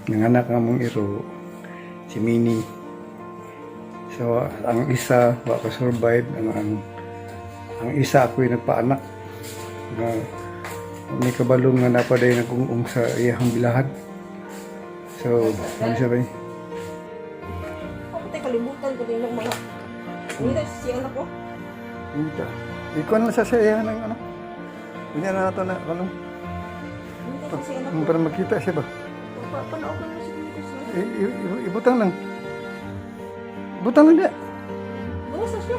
nanganak nga mong iro si Mini. So ang isa waka survive, ang isa ako'y nagpaanak nga may kabalong nga napaday nagungong sa iyang bilahan. So ano siya ba yun? Ako tayo kalimutan ko din ng mga nila siya anak ko. Hindi. Ikaw na sa siya ng ano? Hindi na nato na ano? Nila kasi anak ko. Para makita siya ba? Panaog lang na siya dito siya. Ibutang lang. Ibutang lang dia. Bawas na siya.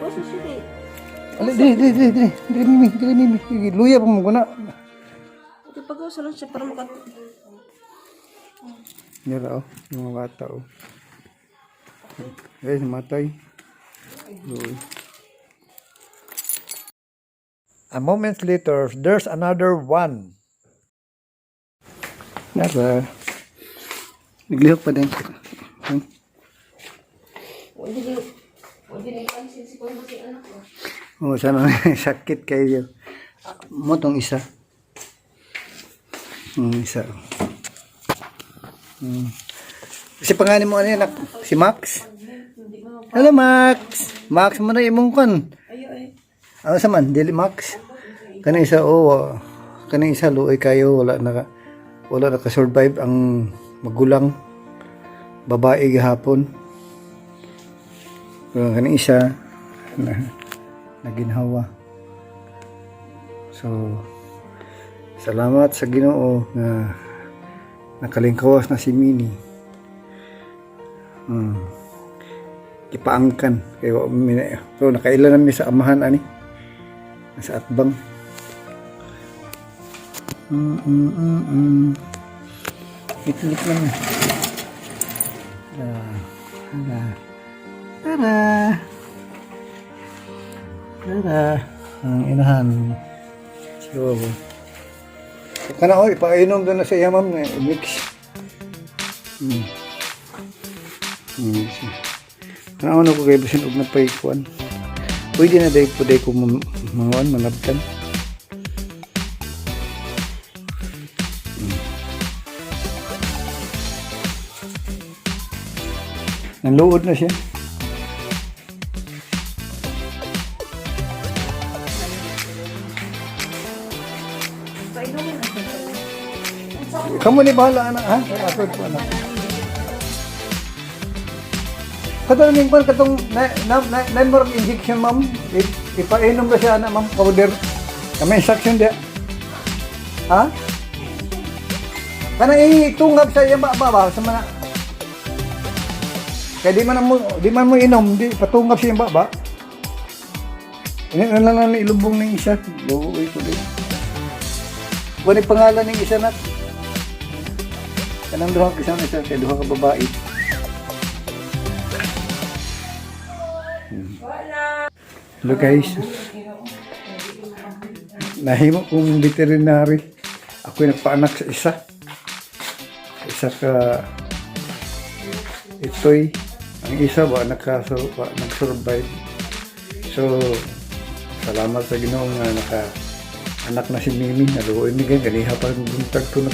Bawas na siya eh. Dili, luya pa mo guna. Ito pag-bawas lang siya para makat... Nila yung mga bata Guys, matay. A moment later, there's another one. Nara. Naglihok pa din. Hindi na ipansin si Kuya si anak ko. Sana sakit kayo. Mo tong isa. Isa. Si pangalan mo ano yan? Si Max? Hello Max! Max mo na imong kon. Ayo eh. Ano sa man? Dili Max? Kanang isa kanang isa luoy kayo wala na survive ang magulang babae gihapon. Kanang isa naginhawa. So salamat sa Ginoo nga nakalingkawas na si Mini. Ipaangkan kayo so nakaila na mi sa amahan ani sa atbang. Iklit lang. Tara. Ang inahan. So, kana ipainom doon na sa iya ma'am mix. Ano ko kayo basin og napaikuan. Pwede na day po day ko manabtan. Nanluod na siya. Kamu ni bahala anak ha? Ako po anak. Katong ning katong number of injection ma'am. Ipainom ba siya anak ma'am? Powder. Kami instruction dia. Ha? Kana itungab sa iya ba sa mga kaya di man mo inom, di patungab siya yung baba. Ini lang na ilubong ng isa. Luoy ko din. Kung pangalan ng isa na. Kanang duha ka isang isa, kaya duha ka babae. Hello guys. Nahimo kong veterinary. Ako'y nagpaanak sa isa. Isa ka ito'y ang isa ba nag-survive. So salamat sa Ginoo nga anak na si Mimi. Naluoy ni ganiha pa rin buntag ko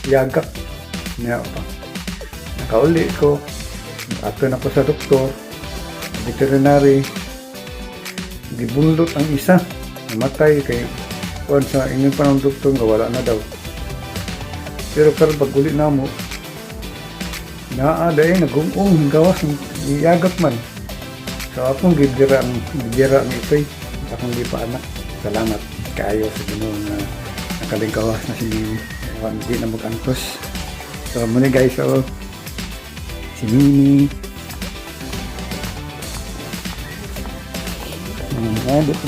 yaga niya pa. Nakauli ko. Ato na ko sa doktor. Veterinary. Gibundot ang isa. Namatay kay kuwan sa inyong pa ng doktor nga wala na daw. Pero pag uli na mo dahil nag-ung gawas iyagap man. So akong gidira ang ito'y akong di pa anak. Salamat kaayo sa Ginoo nga nakalingkawas na si Mimi. Hindi na mag-angkos. So muna guys, si Mimi.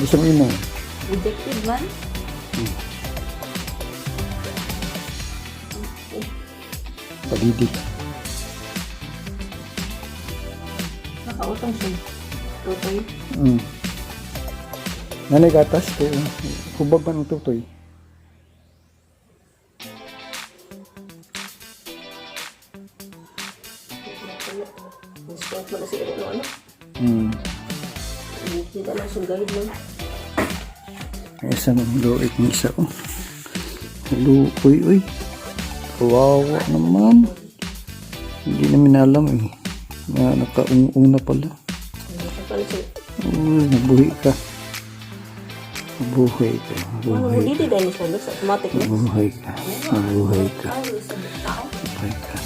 Gusto mo yun Rejected man? Pag-ibig. Nakautang siya. Tutoy. Nanay gatas, hubag man ang tutoy. Sport mo na si Ero, ano? Hindi na lang siyang guide lang. Ang isang doit ng isa ko. Hello, uy. Kawawa naman. Hindi namin alam eh. Na nakauna pala. Uy, nabuhi ka. Nabuhay ka. Ano mo dito dahil sa automatic na? Nabuhay ka. Nabuhay ka. Nabuhay ka.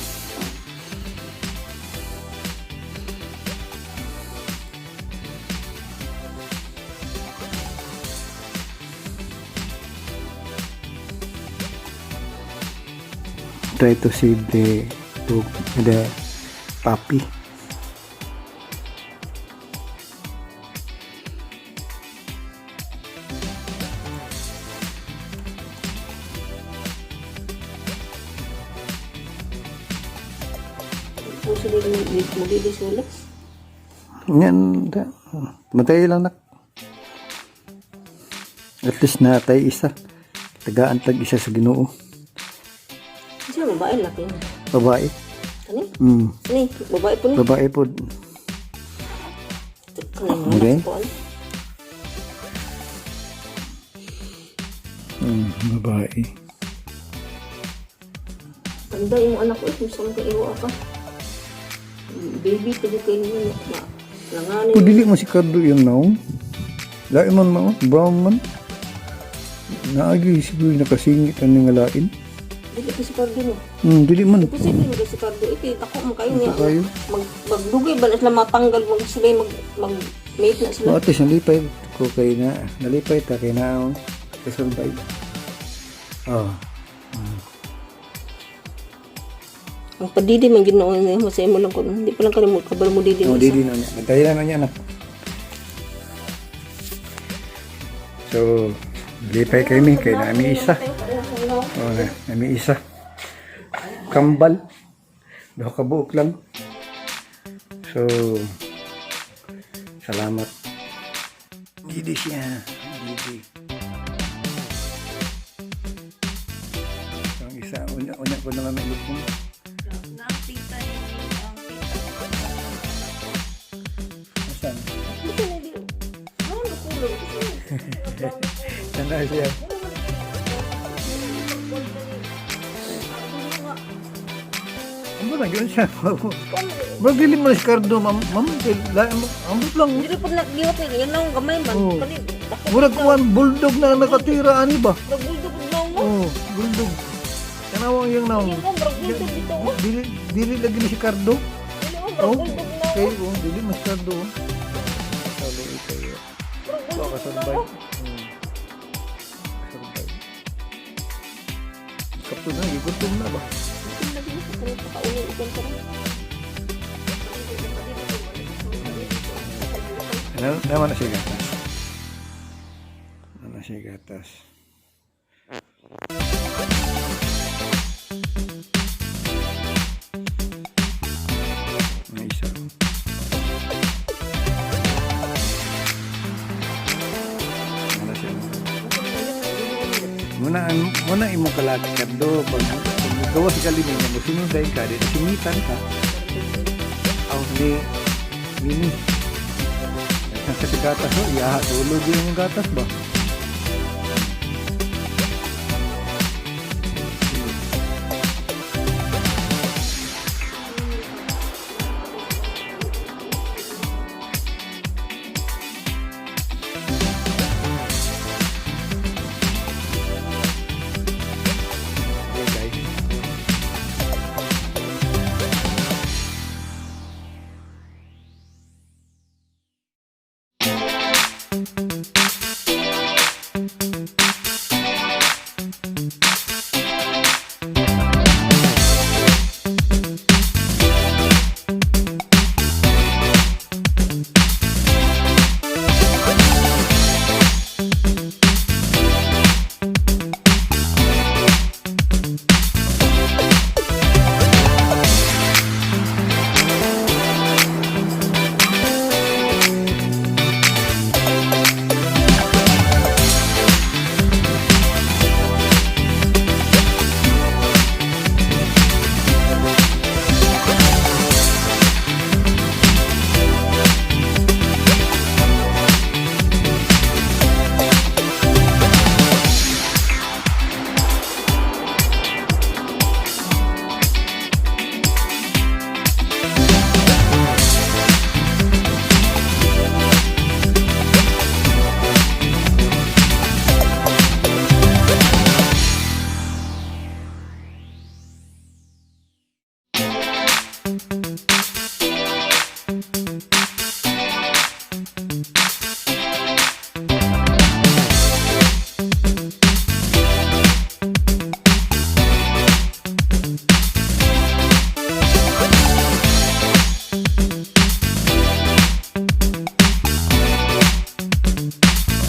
Try to save the puppy. Puso din mo dito sulit. Yan, matay lang nak. At least natay isa. Tagaan tag isa sa Ginoo. Kasi babae laki na. Babae. Kani? Mm. Kani, babae po ni. Babae po. Kani, Okay. po ano? Babae. Tanda yung anak ko, gusto mo ka-iwa ka. Baby, pwede kayo nyo na. Langanin. Kung dili mo si Cardo yung naong. Lain man mo, brown man. Naagi siguro nakasingit ang nga lain. Dili ko si Cardo no. Dili man. Posible mo si Cardo. Ito, tako mo kayo niya. Kayo. Magdugay ba na sila matanggal mo sila mag-mate na sila. So at least nalipay ko kay na. Nalipay ta kay na kasurvive. Oh. Ang padidi man ginoon niya, masaya mo lang ko. Hindi pa lang kalimut, kabal mo didi. Oh, didi na niya. Nagtahilan na niya na. So, nalipay kay mi kay nami isa. Oh, nami isa. Kambal. Daw kabuok lang. So, salamat. Didi siya. Didi. So, ang isa, unya ko na lang nalupong. Asan? Sana siya. Ano na yun siya? Magdili mo si Cardo, ma'am. Ambot lang. Hindi po nag-giwat niya, yan lang ang gamay man. Oo. Dako Murag kuwan, bulldog na nakatira, ani ba? Nag-bulldog na ako. Oo, bulldog. Kanawang yung naong. Hindi ko, bulldog dito ko. Dili lagi ni si Cardo. Hindi ko, Oh, bulldog na ako. okay, dili mo si Cardo. Salo kayo. Baka survive. Survive. Kapto na, igutom na ba? Naman na siya gatas. Naman na siya gatas. May isa. Naman siya. Muna imong kalagkat do. Pag gawa si kalimin niya mo, sinuday ka, din simitan ka. Aw, mini. Kasi gatas mo, tulog yung gatas ba? Okay, guys.